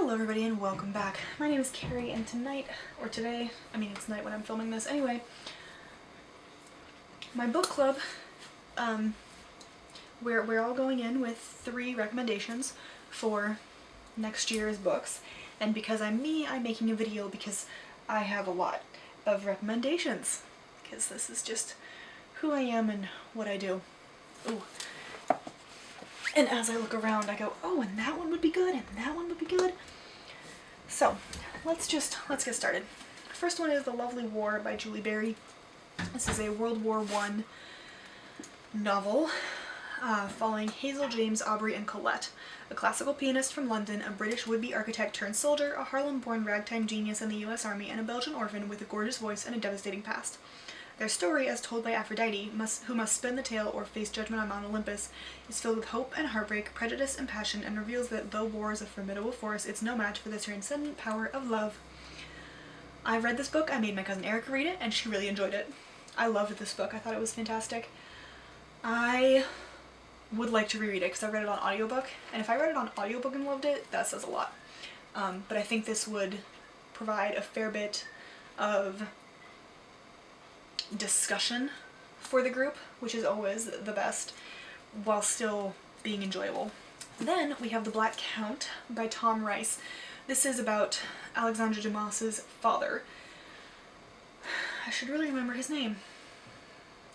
Hello everybody and welcome back. My name is Kari and tonight, or today, I mean it's night when I'm filming this anyway, my book club, we're all going in with 3 recommendations for next year's books, and because I'm me, I'm making a video because I have a lot of recommendations, because this is just who I am and what I do. Ooh. And as I look around, I go, oh, and that one would be good, and that one would be good. So, let's get started. First one is The Lovely War by Julie Berry. This is a World War I novel following Hazel, James, Aubrey, and Colette, a classical pianist from London, a British would-be architect turned soldier, a Harlem-born ragtime genius in the U.S. Army, and a Belgian orphan with a gorgeous voice and a devastating past. Their story, as told by Aphrodite, who must spin the tale or face judgment on Mount Olympus, is filled with hope and heartbreak, prejudice and passion, and reveals that though war is a formidable force, it's no match for the transcendent power of love. I read this book, I made my cousin Erica read it, and she really enjoyed it. I loved this book, I thought it was fantastic. I would like to reread it because I read it on audiobook, and if I read it on audiobook and loved it, that says a lot. But I think this would provide a fair bit of discussion for the group, which is always the best, while still being enjoyable. Then we have The Black Count by Tom Rice. This is about Alexandre Dumas's father. I should really remember his name.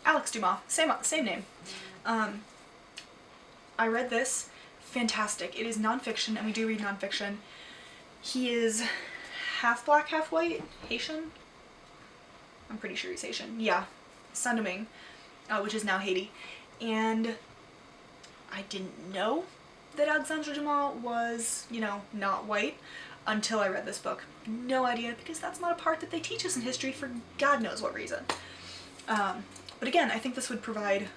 Alex Dumas, same name. I read this, fantastic. It is nonfiction, and we do read nonfiction. He is half black, half white, Haitian? I'm pretty sure he's Haitian. Yeah, Saint-Domingue, which is now Haiti. And I didn't know that Alexandre Dumas was, not white until I read this book. No idea, because that's not a part that they teach us in history for God knows what reason. But again, I think this would provide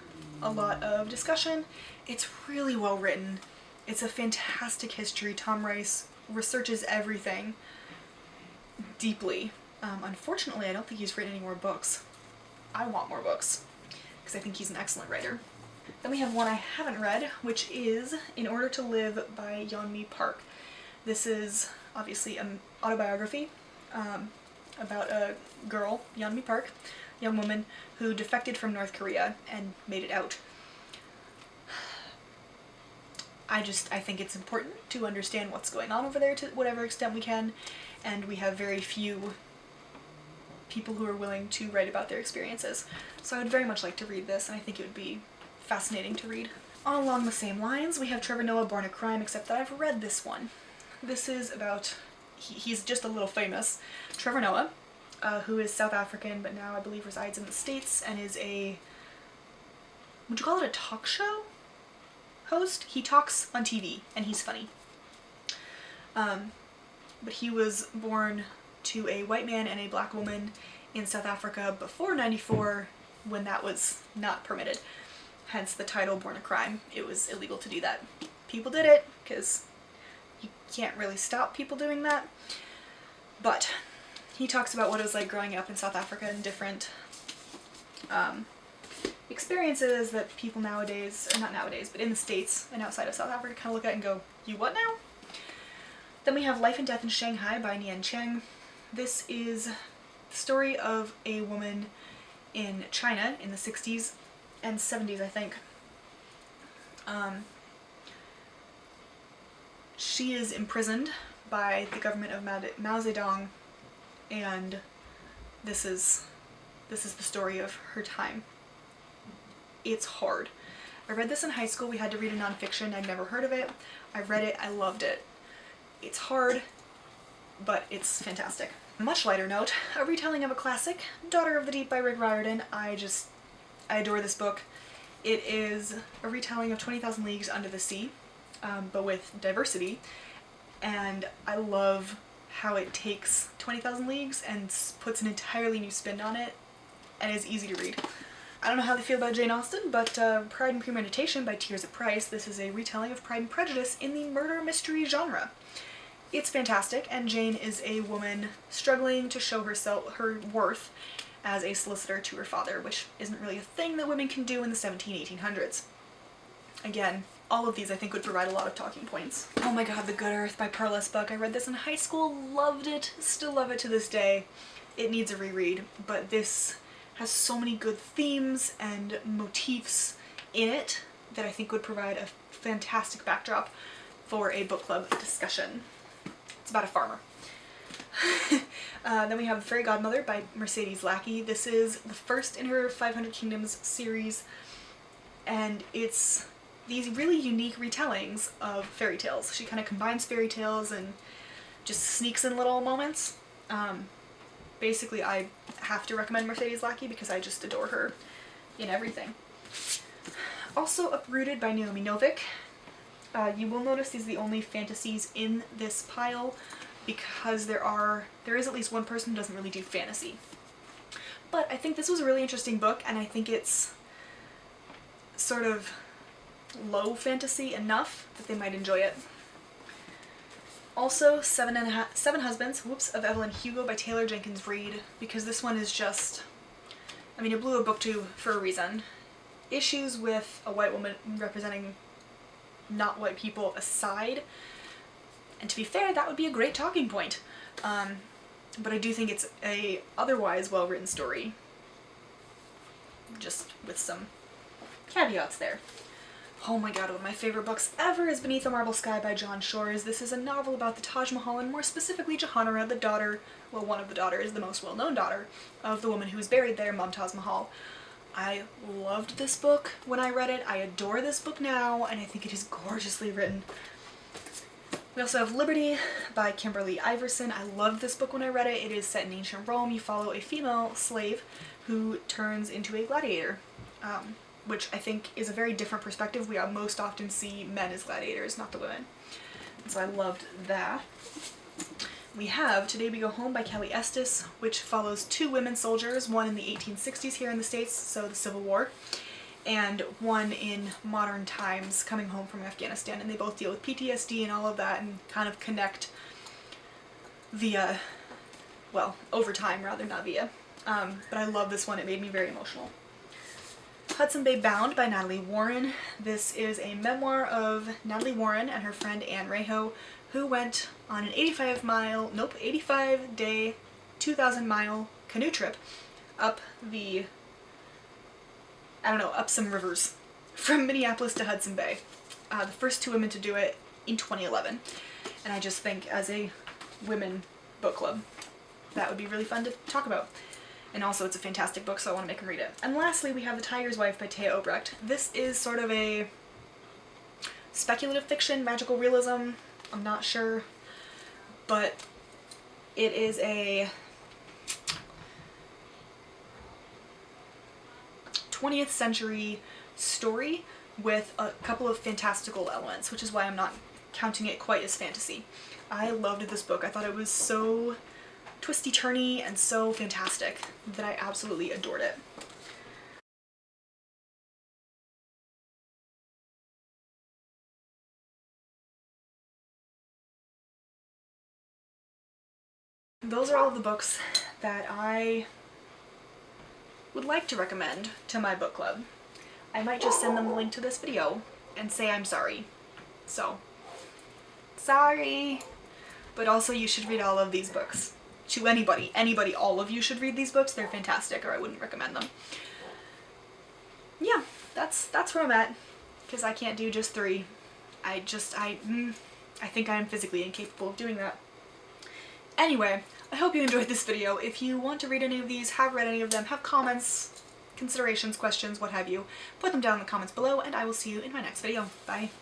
a lot of discussion. It's really well written. It's a fantastic history. Tom Rice researches everything deeply. Unfortunately, I don't think he's written any more books. I want more books, because I think he's an excellent writer. Then we have one I haven't read, which is In Order to Live by Yeonmi Park. This is obviously an autobiography about a girl, Yeonmi Park, young woman who defected from North Korea and made it out. I think it's important to understand what's going on over there to whatever extent we can, and we have very few people who are willing to write about their experiences. So I would very much like to read this, and I think it would be fascinating to read. All along the same lines, we have Trevor Noah, Born a Crime, except that I've read this one. This is about, he's just a little famous, Trevor Noah, who is South African, but now I believe resides in the States, and is a, would you call it a talk show host? He talks on TV, and he's funny. But he was born to a white man and a black woman in South Africa before '94, when that was not permitted. Hence the title Born a Crime. It was illegal to do that. People did it, because you can't really stop people doing that. But he talks about what it was like growing up in South Africa and different experiences that people nowadays, or not nowadays, but in the States and outside of South Africa kind of look at and go, you what now? Then we have Life and Death in Shanghai by Nian Cheng. This is the story of a woman in China in the 60s and 70s, I think. She is imprisoned by the government of Mao Zedong, and this is the story of her time. It's hard. I read this in high school. We had to read a nonfiction. I'd never heard of it. I read it. I loved it. It's hard, but it's fantastic. Much lighter note, a retelling of a classic, Daughter of the Deep by Rick Riordan. I adore this book. It is a retelling of 20,000 Leagues Under the Sea, but with diversity, and I love how it takes 20,000 Leagues and puts an entirely new spin on it, and is easy to read. I don't know how they feel about Jane Austen, but Pride and Premeditation by Tears at Price. This is a retelling of Pride and Prejudice in the murder mystery genre. It's fantastic, and Jane is a woman struggling to show her worth as a solicitor to her father, which isn't really a thing that women can do in the 1800s. Again, all of these I think would provide a lot of talking points. Oh my god, The Good Earth by Pearlesce book. I read this in high school, loved it, still love it to this day. It needs a reread, but this has so many good themes and motifs in it that I think would provide a fantastic backdrop for a book club discussion. It's about a farmer. Then we have The Fairy Godmother by Mercedes Lackey. This is the first in her 500 Kingdoms series, and it's these really unique retellings of fairy tales. She kind of combines fairy tales and just sneaks in little moments. Basically, I have to recommend Mercedes Lackey because I just adore her in everything. Also Uprooted by Naomi Novik. You will notice these are the only fantasies in this pile because there is at least one person who doesn't really do fantasy. But I think this was a really interesting book, and I think it's sort of low fantasy enough that they might enjoy it. Also, Seven Husbands, of Evelyn Hugo by Taylor Jenkins Reid, because this one is just, I mean, it blew a booktube for a reason. Issues with a white woman representing not white people aside, and to be fair, that would be a great talking point. But I do think it's a otherwise well-written story, just with some caveats there. Oh my god, one of my favorite books ever is Beneath a Marble Sky by John Shores. This is a novel about the Taj Mahal, and more specifically Jahanara, the daughter, well, one of the daughters, the most well-known daughter, of the woman who was buried there, Mumtaz Mahal. I loved this book when I read it. I adore this book now, and I think it is gorgeously written. We also have Liberty by Kimberly Iverson. I loved this book when I read it. It is set in ancient Rome. You follow a female slave who turns into a gladiator. Which I think is a very different perspective. We most often see men as gladiators, not the women. And so I loved that. We have Today We Go Home by Kelly Estes, which follows two women soldiers, one in the 1860s here in the States, so the Civil War, and one in modern times coming home from Afghanistan, and they both deal with PTSD and all of that and kind of connect via, well, over time rather, not via. But I love this one. It made me very emotional. Hudson Bay Bound by Natalie Warren. This is a memoir of Natalie Warren and her friend Anne Reho, who went on an 85-day, 2,000-mile canoe trip up the, up some rivers from Minneapolis to Hudson Bay. The first two women to do it in 2011. And I just think as a women book club, that would be really fun to talk about. And also it's a fantastic book, so I want to make them read it. And lastly, we have The Tiger's Wife by Thea Obrecht. This is sort of a speculative fiction, magical realism, I'm not sure, but it is a 20th century story with a couple of fantastical elements, which is why I'm not counting it quite as fantasy. I loved this book. I thought it was so twisty-turny and so fantastic that I absolutely adored it. Those are all of the books that I would like to recommend to my book club. I might just send them the link to this video and say I'm sorry. So, sorry! But also you should read all of these books. To anybody, all of you should read these books. They're fantastic, or I wouldn't recommend them. Yeah, that's where I'm at, because I can't do just 3. I think I am physically incapable of doing that. Anyway, I hope you enjoyed this video. If you want to read any of these, have read any of them, have comments, considerations, questions, what have you, put them down in the comments below, and I will see you in my next video. Bye!